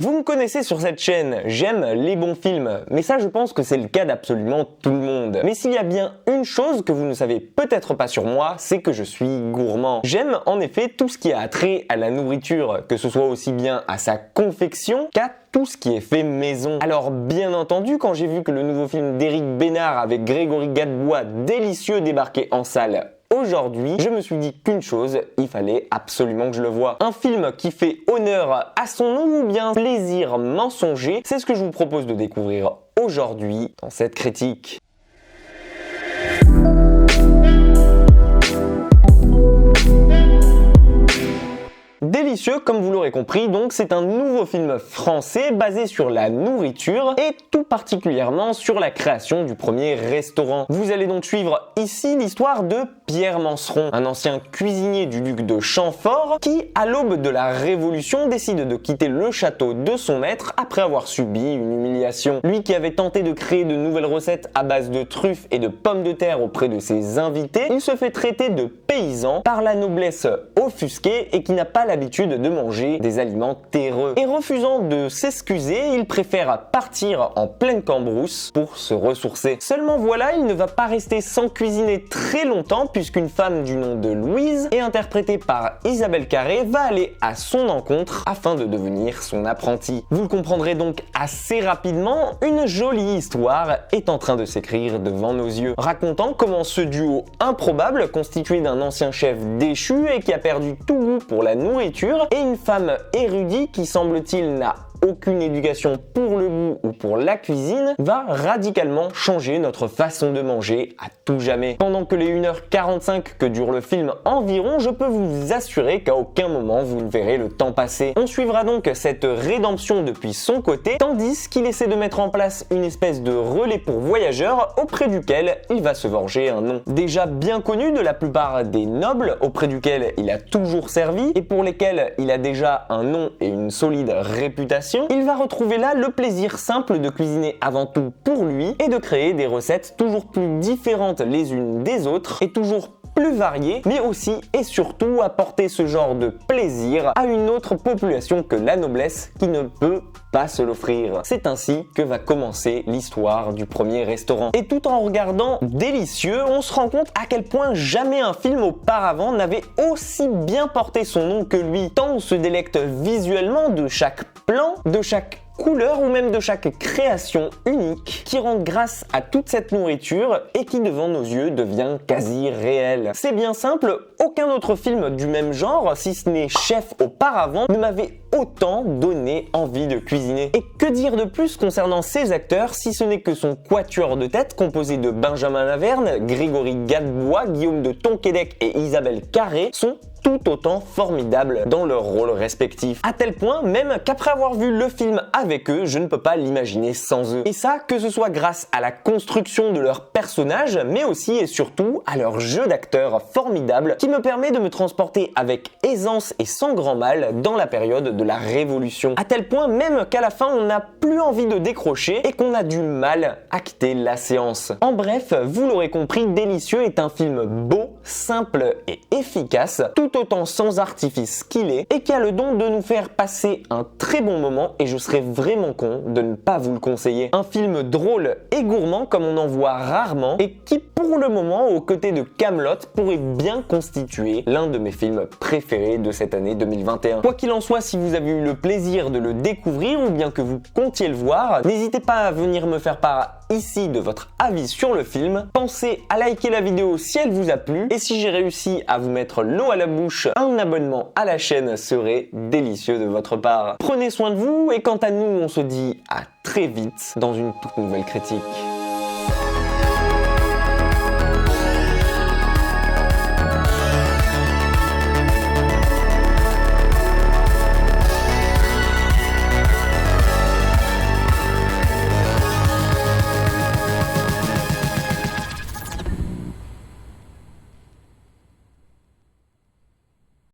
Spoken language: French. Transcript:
Vous me connaissez sur cette chaîne, j'aime les bons films, mais ça je pense que c'est le cas d'absolument tout le monde. Mais s'il y a bien une chose que vous ne savez peut-être pas sur moi, c'est que je suis gourmand. J'aime en effet tout ce qui a trait à la nourriture, que ce soit aussi bien à sa confection qu'à tout ce qui est fait maison. Alors bien entendu, quand j'ai vu que le nouveau film d'Éric Bénard avec Grégory Gadebois, Délicieux, débarquait en salle aujourd'hui, je me suis dit qu'une chose, il fallait absolument que je le voie. Un film qui fait honneur à son nom ou bien plaisir mensonger, c'est ce que je vous propose de découvrir aujourd'hui dans cette critique. Délicieux, comme vous l'aurez compris, donc c'est un nouveau film français basé sur la nourriture et tout particulièrement sur la création du premier restaurant. Vous allez donc suivre ici l'histoire de Pierre Manceron, un ancien cuisinier du duc de Chamfort qui, à l'aube de la Révolution, décide de quitter le château de son maître après avoir subi une humiliation. Lui qui avait tenté de créer de nouvelles recettes à base de truffes et de pommes de terre auprès de ses invités, il se fait traiter de paysan par la noblesse offusquée et qui n'a pas l'habitude de manger des aliments terreux. Et refusant de s'excuser, il préfère partir en pleine cambrousse pour se ressourcer. Seulement voilà, il ne va pas rester sans cuisiner très longtemps puisqu'une femme du nom de Louise, et interprétée par Isabelle Carré, va aller à son encontre afin de devenir son apprenti. Vous le comprendrez donc assez rapidement, une jolie histoire est en train de s'écrire devant nos yeux, racontant comment ce duo improbable, constitué d'un ancien chef déchu et qui a perdu tout goût pour la nourriture, et une femme érudite qui semble-t-il n'a aucune éducation pour le goût ou pour la cuisine, va radicalement changer notre façon de manger à tout jamais. Pendant que les 1h45 que dure le film environ, je peux vous assurer qu'à aucun moment vous ne verrez le temps passer. On suivra donc cette rédemption depuis son côté, tandis qu'il essaie de mettre en place une espèce de relais pour voyageurs auprès duquel il va se forger un nom. Déjà bien connu de la plupart des nobles, auprès duquel il a toujours servi et pour lesquels il a déjà un nom et une solide réputation, il va retrouver là le plaisir simple de cuisiner avant tout pour lui et de créer des recettes toujours plus différentes les unes des autres et toujours plus variées, mais aussi et surtout apporter ce genre de plaisir à une autre population que la noblesse qui ne peut pas se l'offrir. C'est ainsi que va commencer l'histoire du premier restaurant. Et tout en regardant Délicieux, on se rend compte à quel point jamais un film auparavant n'avait aussi bien porté son nom que lui, tant on se délecte visuellement de chaque plan, de chaque couleur ou même de chaque création unique qui rend grâce à toute cette nourriture et qui devant nos yeux devient quasi réelle. C'est bien simple, aucun autre film du même genre, si ce n'est Chef auparavant, ne m'avait autant donné envie de cuisiner. Et que dire de plus concernant ces acteurs si ce n'est que son quatuor de tête composé de Benjamin Laverne, Grégory Gadebois, Guillaume de Tonquédec et Isabelle Carré sont tout autant formidables dans leurs rôles respectifs. À tel point même qu'après avoir vu le film avec eux, je ne peux pas l'imaginer sans eux. Et ça, que ce soit grâce à la construction de leurs personnages, mais aussi et surtout à leur jeu d'acteur formidable qui me permet de me transporter avec aisance et sans grand mal dans la période de la Révolution. À tel point même qu'à la fin, on n'a plus envie de décrocher et qu'on a du mal à quitter la séance. En bref, vous l'aurez compris, Délicieux est un film beau, simple et efficace, tout autant sans artifice qu'il est, et qui a le don de nous faire passer un très bon moment, et je serais vraiment con de ne pas vous le conseiller. Un film drôle et gourmand comme on en voit rarement, et qui pour le moment, aux côtés de Kaamelott, pourrait bien constituer l'un de mes films préférés de cette année 2021. Quoi qu'il en soit, si vous avez eu le plaisir de le découvrir, ou bien que vous comptiez le voir, n'hésitez pas à venir me faire part ici de votre avis sur le film. Pensez à liker la vidéo si elle vous a plu, et si j'ai réussi à vous mettre l'eau à la bouche, un abonnement à la chaîne serait délicieux de votre part. Prenez soin de vous, et quant à nous, on se dit à très vite dans une toute nouvelle critique.